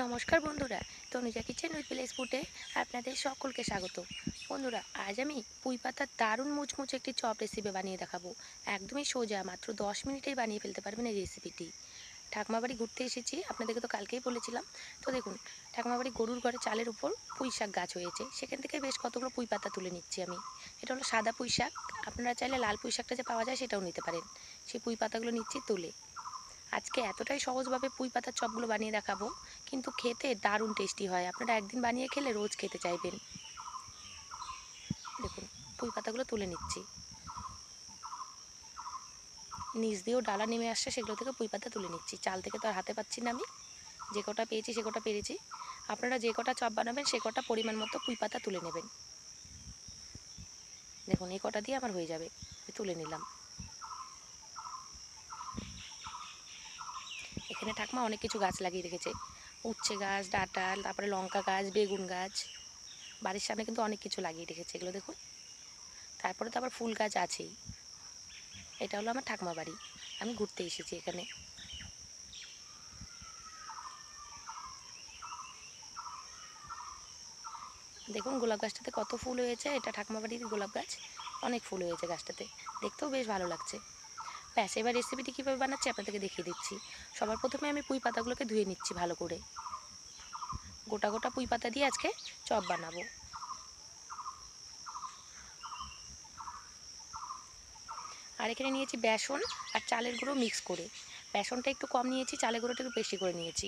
নমস্কার বন্ধুরা, Tanuja kitchen with village ফুডে আপনাদের সকলকে স্বাগত। বন্ধুরা, আজ আমি পুঁই পাতার দারুণ মুচমুচে একটি চপ রেসিপি বানিয়ে দেখাবো। একদমই সোজা, মাত্র 10 মিনিটেই বানিয়ে ফেলতে পারবেন এই রেসিপিটি। ঠাকুমা বাড়ি ঘুরতে এসেছি, আপনাদেরকে তো কালকেই বলেছিলাম। তো দেখুন, ঠাকুমা বাড়ি গরুর ঘরে চালের উপর পুঁই শাক গাছ হয়েছে, সেখান থেকে বেশ কতগুলো পুঁই পাতা তুলে নিচ্ছি আমি। এটা হলো সাদা পুঁই শাক, আপনারা চাইলে লাল পুঁই শাকটা যে পাওয়া যায় সেটাও নিতে পারেন। সেই পুঁই পাতাগুলো নিচ্ছি তুলে। আজকে এতটাই সহজভাবে পুঁই পাতার চপগুলো বানিয়ে দেখাবো, কিন্তু খেতে দারুণ টেস্টি হয়। আপনারা একদিন বানিয়ে খেলে রোজ খেতে চাইবেন। দেখুন, পুঁই পাতাগুলো তুলে নিচ্ছি। নিচ দিয়েও ডালা নেমে আসছে, সেগুলো থেকে পুঁই পাতা তুলে নিচ্ছি। চাল থেকে তো আর হাতে পাচ্ছি না আমি, যে কটা পেয়েছি সে কটা পেরেছি। আপনারা যে কটা চপ বানাবেন সে কটা পরিমাণ মতো পুঁই পাতা তুলে নেবেন। দেখুন, এই কটা দিয়ে আমার হয়ে যাবে, তুলে নিলাম। এখানে ঠাকুমা অনেক কিছু গাছ লাগিয়ে রেখেছে, উচ্ছে গাছ, ডাঁটাল, তারপরে লঙ্কা গাছ, বেগুন গাছ। বাড়ির সামনে কিন্তু অনেক কিছু লাগিয়ে রেখেছে, এগুলো দেখুন। তারপরে তো আবার ফুল গাছ আছেই। এটা হলো আমার ঠাকুমা বাড়ি, আমি ঘুরতে এসেছি এখানে। দেখুন গোলাপ গাছটাতে কত ফুল হয়েছে, এটা ঠাকুমা বাড়ির গোলাপ গাছ। অনেক ফুল হয়েছে গাছটাতে, দেখতেও বেশ ভালো লাগছে। ব্যাস, এবার রেসিপিটি কীভাবে বানাচ্ছি আপনাদেরকে দেখিয়ে দিচ্ছি। সবার প্রথমে আমি পুঁই পাতাগুলোকে ধুয়ে নিচ্ছি ভালো করে। গোটা গোটা পুঁই পাতা দিয়ে আজকে চপ বানাবো। আর এখানে নিয়েছি বেসন আর চালের গুঁড়ো মিক্স করে। বেসনটা একটু কম নিয়েছি, চালের গুঁড়োটা একটু বেশি করে নিয়েছি,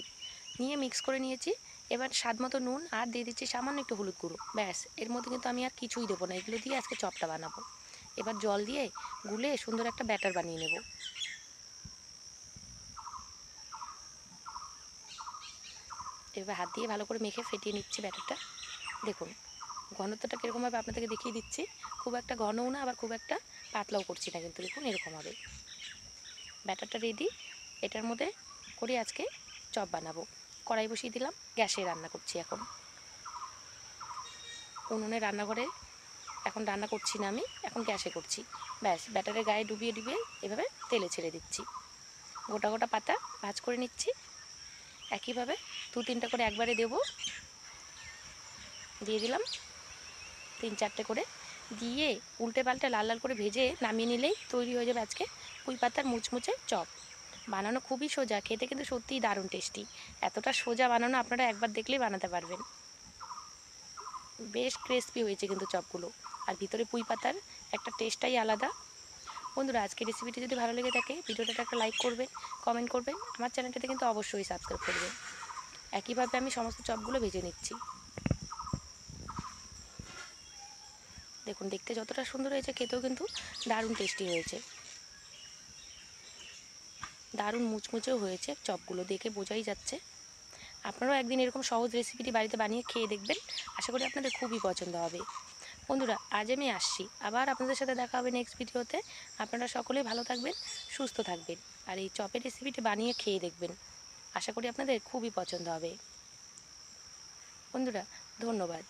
নিয়ে মিক্স করে নিয়েছি। এবার স্বাদ মতো নুন আর দিয়ে দিচ্ছি সামান্য একটু হলুদ গুঁড়ো। ব্যাস, এর মধ্যে কিন্তু আমি আর কিছুই দেবো না, এগুলো দিয়ে আজকে চপটা বানাবো। এবার জল দিয়ে গুলে সুন্দর একটা ব্যাটার বানিয়ে নেব। এবার হাত দিয়ে ভালো করে মেখে ফেটিয়ে নিচ্ছি ব্যাটারটা। দেখুন ঘনত্বটা কীরকম হবে আপনাদেরকে দেখিয়ে দিচ্ছি। খুব একটা ঘনও না, আবার খুব একটা পাতলাও করছি না, কিন্তু দেখুন এরকম হবে। ব্যাটারটা রেডি, এটার মধ্যে করে আজকে চপ বানাবো। কড়াই বসিয়ে দিলাম, গ্যাসে রান্না করছি এখন। উনুনে রান্নাঘরে এখন রান্না করছি না আমি, এখন গ্যাসে করছি। ব্যাস, ব্যাটারের গায়ে ডুবিয়ে ডুবিয়ে এভাবে তেলে ছেড়ে দিচ্ছি। গোটা গোটা পাতা ভাজ করে নিচ্ছি। একইভাবে 2-3টা করে একবারে দেবো। দিয়ে দিলাম 3-4টে করে, দিয়ে উল্টে পাল্টে লাল লাল করে ভেজে নামিয়ে নিলেই তৈরি হয়ে যাবে আজকে পুঁই পাতার মুচমুচে চপ। বানানো খুবই সোজা, খেতে কিন্তু সত্যিই দারুণ টেস্টি। এতটা সোজা বানানো, আপনারা একবার দেখলেই বানাতে পারবেন। বেশ ক্রিস্পি হয়েছে কিন্তু চপগুলো, আর ভিতরে পুঁই পাতার একটা টেস্টটাই আলাদা। বন্ধুরা, আজকের রেসিপিটি যদি ভালো লেগে থাকে ভিডিওটাতে একটা লাইক করবেন, কমেন্ট করবেন, আমার চ্যানেলটাতে কিন্তু অবশ্যই সাবস্ক্রাইব করবেন। একইভাবে আমি সমস্ত চপগুলো ভেজে নিচ্ছি। দেখুন দেখতে যতটা সুন্দর হয়েছে, খেতেও কিন্তু দারুণ টেস্টি হয়েছে। দারুণ মুচমুচেও হয়েছে চপগুলো, দেখে বোঝাই যাচ্ছে। আপনারাও একদিন এরকম সহজ রেসিপিটি বাড়িতে বানিয়ে খেয়ে দেখবেন, আশা করি আপনাদের খুবই পছন্দ হবে। বন্ধুরা, আজ আমি আসছি, আবার আপনাদের সাথে দেখা হবে নেক্সট ভিডিওতে। আপনারা সকলেই ভালো থাকবেন, সুস্থ থাকবেন, আর এই চপের রেসিপিটি বানিয়ে খেয়ে দেখবেন, আশা করি আপনাদের খুবই পছন্দ হবে। বন্ধুরা, ধন্যবাদ।